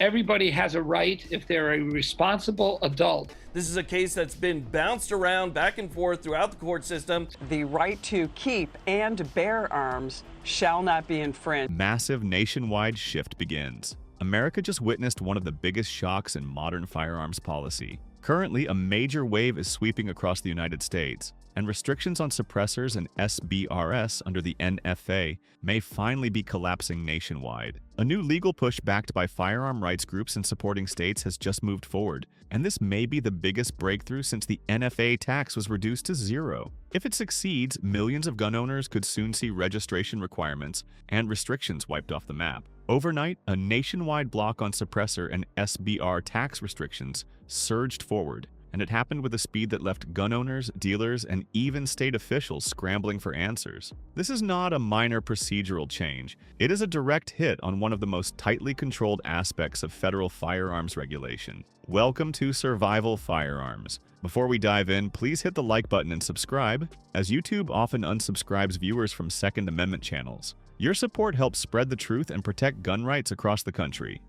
Everybody has a right if they're a responsible adult. This is a case that's been bounced around back and forth throughout the court system. The right to keep and bear arms shall not be infringed. Massive nationwide shift begins. America just witnessed one of the biggest shocks in modern firearms policy. Currently, a major wave is sweeping across the United States, and restrictions on suppressors and SBRs under the NFA may finally be collapsing nationwide. A new legal push backed by firearm rights groups and supporting states has just moved forward, and this may be the biggest breakthrough since the NFA tax was reduced to zero. If it succeeds, millions of gun owners could soon see registration requirements and restrictions wiped off the map. Overnight, a nationwide block on suppressor and SBR tax restrictions surged forward, and it happened with a speed that left gun owners, dealers, and even state officials scrambling for answers. This is not a minor procedural change. It is a direct hit on one of the most tightly controlled aspects of federal firearms regulation. Welcome to Survival Firearms. Before we dive in, please hit the like button and subscribe, as YouTube often unsubscribes viewers from Second Amendment channels. Your support helps spread the truth and protect gun rights across the country.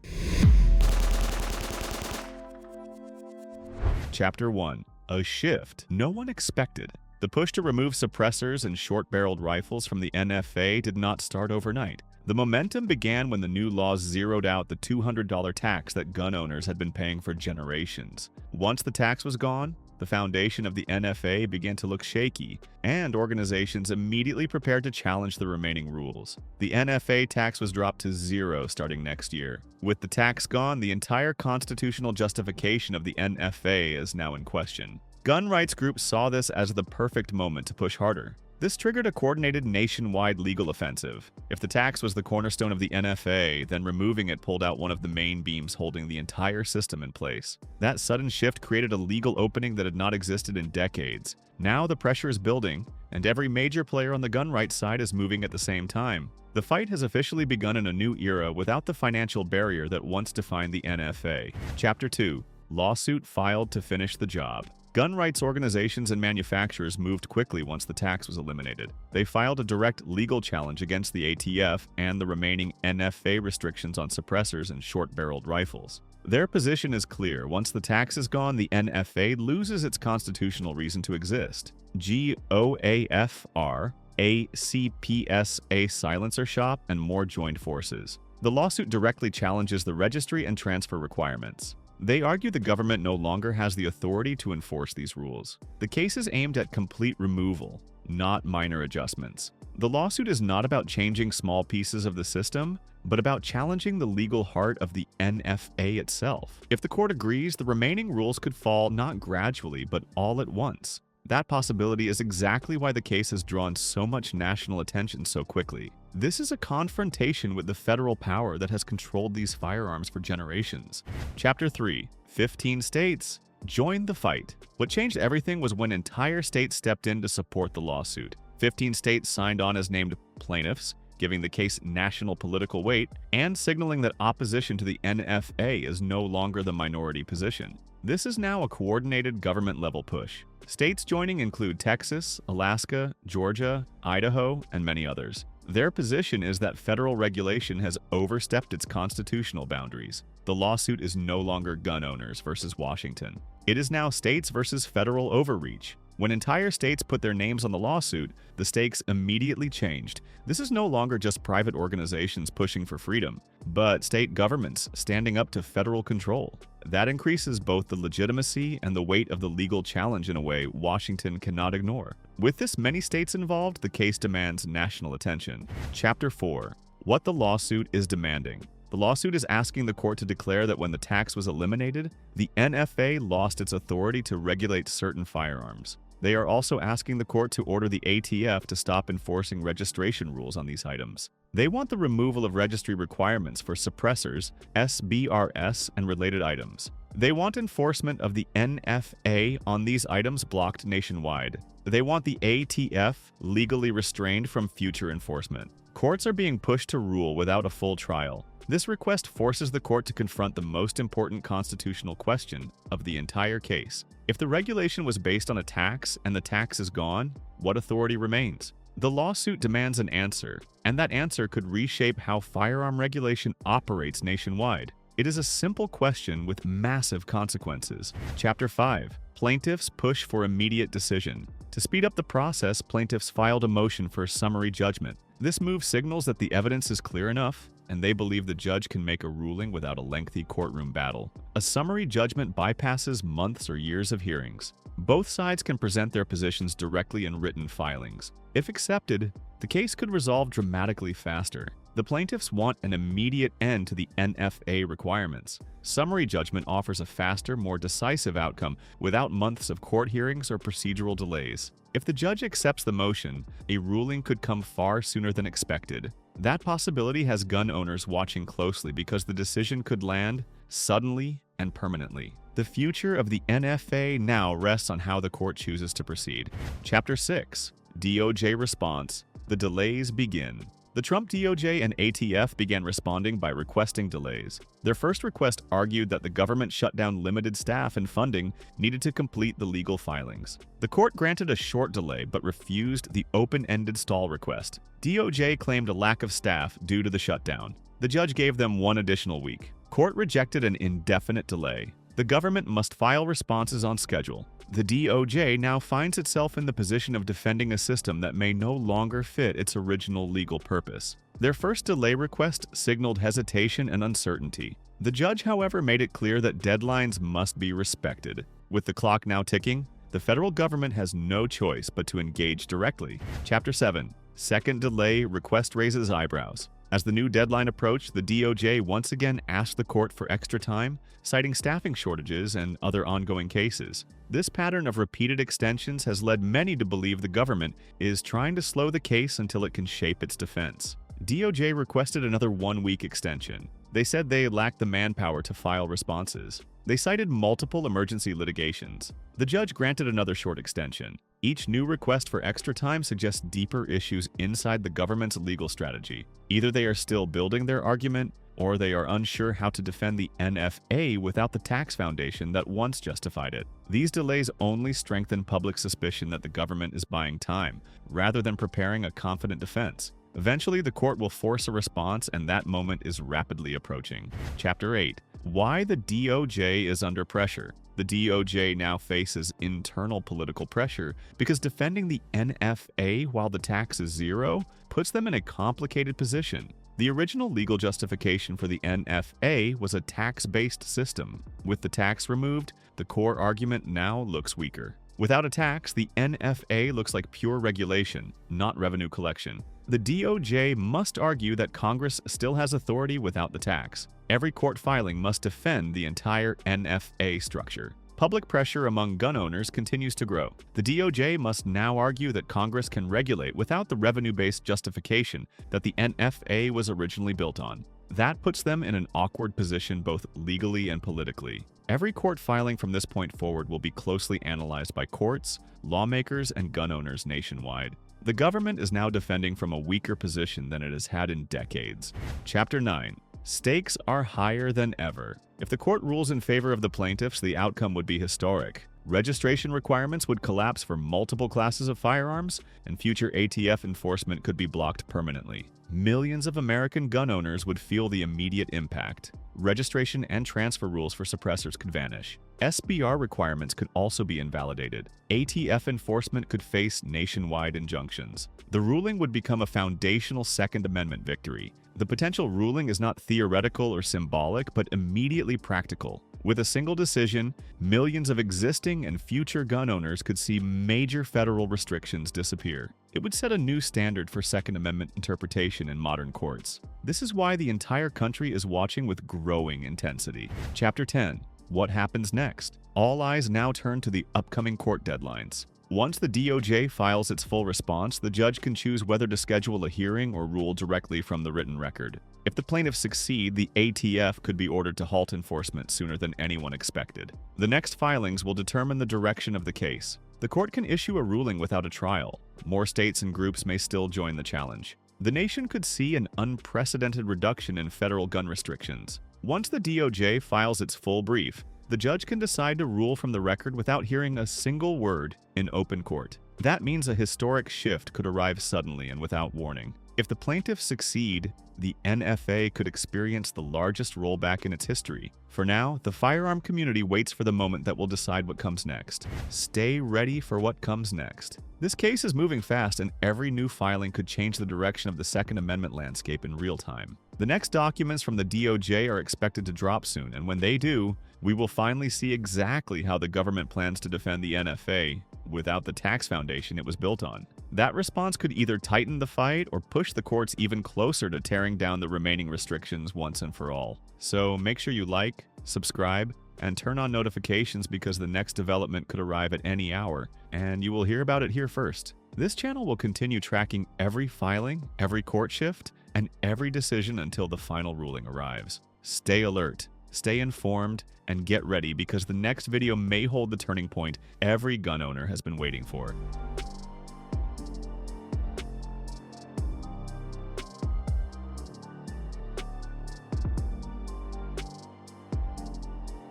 Chapter 1. A shift no one expected. The push to remove suppressors and short-barreled rifles from the NFA did not start overnight. The momentum began when the new laws zeroed out the $200 tax that gun owners had been paying for generations. Once the tax was gone, the foundation of the NFA began to look shaky, and organizations immediately prepared to challenge the remaining rules. The NFA tax was dropped to zero starting next year. With the tax gone, the entire constitutional justification of the NFA is now in question. Gun rights groups saw this as the perfect moment to push harder. This triggered a coordinated nationwide legal offensive. If the tax was the cornerstone of the NFA, then removing it pulled out one of the main beams holding the entire system in place. That sudden shift created a legal opening that had not existed in decades. Now the pressure is building, and every major player on the gun rights side is moving at the same time. The fight has officially begun in a new era without the financial barrier that once defined the NFA. Chapter 2. Lawsuit filed to finish the job. Gun rights organizations and manufacturers moved quickly once the tax was eliminated. They filed a direct legal challenge against the ATF and the remaining NFA restrictions on suppressors and short-barreled rifles. Their position is clear. Once the tax is gone, the NFA loses its constitutional reason to exist. GOAFR, ACPSA silencer shop, and more joined forces. The lawsuit directly challenges the registry and transfer requirements. They argue the government no longer has the authority to enforce these rules. The case is aimed at complete removal, not minor adjustments. The lawsuit is not about changing small pieces of the system, but about challenging the legal heart of the NFA itself. If the court agrees, the remaining rules could fall not gradually, but all at once. That possibility is exactly why the case has drawn so much national attention so quickly. This is a confrontation with the federal power that has controlled these firearms for generations. Chapter 3. 15 states joined the fight. What changed everything was when entire states stepped in to support the lawsuit. 15 states signed on as named plaintiffs, giving the case national political weight and signaling that opposition to the NFA is no longer the minority position. This is now a coordinated government-level push. States joining include Texas, Alaska, Georgia, Idaho, and many others. Their position is that federal regulation has overstepped its constitutional boundaries. The lawsuit is no longer gun owners versus Washington. It is now states versus federal overreach. When entire states put their names on the lawsuit, the stakes immediately changed. This is no longer just private organizations pushing for freedom, but state governments standing up to federal control. That increases both the legitimacy and the weight of the legal challenge in a way Washington cannot ignore. With this many states involved, the case demands national attention. Chapter 4. What the lawsuit is demanding. The lawsuit is asking the court to declare that when the tax was eliminated, the NFA lost its authority to regulate certain firearms. They are also asking the court to order the ATF to stop enforcing registration rules on these items. They want the removal of registry requirements for suppressors, SBRs, and related items. They want enforcement of the NFA on these items blocked nationwide. They want the ATF legally restrained from future enforcement. Courts are being pushed to rule without a full trial. This request forces the court to confront the most important constitutional question of the entire case. If the regulation was based on a tax and the tax is gone, what authority remains? The lawsuit demands an answer, and that answer could reshape how firearm regulation operates nationwide. It is a simple question with massive consequences. Chapter 5. Plaintiffs push for immediate decision. To speed up the process, plaintiffs filed a motion for summary judgment. This move signals that the evidence is clear enough, and they believe the judge can make a ruling without a lengthy courtroom battle. A summary judgment bypasses months or years of hearings. Both sides can present their positions directly in written filings. If accepted, the case could resolve dramatically faster. The plaintiffs want an immediate end to the NFA requirements. Summary judgment offers a faster, more decisive outcome without months of court hearings or procedural delays. If the judge accepts the motion, a ruling could come far sooner than expected. That possibility has gun owners watching closely because the decision could land suddenly and permanently. The future of the NFA now rests on how the court chooses to proceed. Chapter 6. DOJ Response. The delays begin. The Trump DOJ and ATF began responding by requesting delays. Their first request argued that the government shut down limited staff and funding needed to complete the legal filings. The court granted a short delay but refused the open-ended stall request. DOJ claimed a lack of staff due to the shutdown. The judge gave them 1 additional week. Court rejected an indefinite delay. The government must file responses on schedule. The DOJ now finds itself in the position of defending a system that may no longer fit its original legal purpose. Their first delay request signaled hesitation and uncertainty. The judge, however, made it clear that deadlines must be respected. With the clock now ticking, the federal government has no choice but to engage directly. Chapter 7. Second delay request raises eyebrows. As the new deadline approached, the DOJ once again asked the court for extra time, citing staffing shortages and other ongoing cases. This pattern of repeated extensions has led many to believe the government is trying to slow the case until it can shape its defense. DOJ requested another 1-week extension. They said they lacked the manpower to file responses. They cited multiple emergency litigations. The judge granted another short extension. Each new request for extra time suggests deeper issues inside the government's legal strategy. Either they are still building their argument, or they are unsure how to defend the NFA without the tax foundation that once justified it. These delays only strengthen public suspicion that the government is buying time, rather than preparing a confident defense. Eventually, the court will force a response, and that moment is rapidly approaching. Chapter 8. Why the DOJ is under pressure. The DOJ now faces internal political pressure because defending the NFA while the tax is zero puts them in a complicated position. The original legal justification for the NFA was a tax-based system. With the tax removed, the core argument now looks weaker. Without a tax, the NFA looks like pure regulation, not revenue collection. The DOJ must argue that Congress still has authority without the tax. Every court filing must defend the entire NFA structure. Public pressure among gun owners continues to grow. The DOJ must now argue that Congress can regulate without the revenue-based justification that the NFA was originally built on. That puts them in an awkward position both legally and politically. Every court filing from this point forward will be closely analyzed by courts, lawmakers, and gun owners nationwide. The government is now defending from a weaker position than it has had in decades. Chapter 9. Stakes are higher than ever. If the court rules in favor of the plaintiffs, the outcome would be historic. Registration requirements would collapse for multiple classes of firearms, and future ATF enforcement could be blocked permanently. Millions of American gun owners would feel the immediate impact. Registration and transfer rules for suppressors could vanish. SBR requirements could also be invalidated. ATF enforcement could face nationwide injunctions. The ruling would become a foundational Second Amendment victory. The potential ruling is not theoretical or symbolic, but immediately practical. With a single decision, millions of existing and future gun owners could see major federal restrictions disappear. It would set a new standard for Second Amendment interpretation in modern courts. This is why the entire country is watching with growing intensity. Chapter 10. What happens next? All eyes now turn to the upcoming court deadlines. Once the DOJ files its full response, the judge can choose whether to schedule a hearing or rule directly from the written record. If the plaintiffs succeed, the ATF could be ordered to halt enforcement sooner than anyone expected. The next filings will determine the direction of the case. The court can issue a ruling without a trial. More states and groups may still join the challenge. The nation could see an unprecedented reduction in federal gun restrictions. Once the DOJ files its full brief, the judge can decide to rule from the record without hearing a single word in open court. That means a historic shift could arrive suddenly and without warning. If the plaintiffs succeed, the NFA could experience the largest rollback in its history. For now, the firearm community waits for the moment that will decide what comes next. Stay ready for what comes next. This case is moving fast, and every new filing could change the direction of the Second Amendment landscape in real time. The next documents from the DOJ are expected to drop soon, and when they do, we will finally see exactly how the government plans to defend the NFA without the tax foundation it was built on. That response could either tighten the fight or push the courts even closer to tearing down the remaining restrictions once and for all. So make sure you like, subscribe, and turn on notifications because the next development could arrive at any hour, and you will hear about it here first. This channel will continue tracking every filing, every court shift, and every decision until the final ruling arrives. Stay alert, stay informed, and get ready because the next video may hold the turning point every gun owner has been waiting for.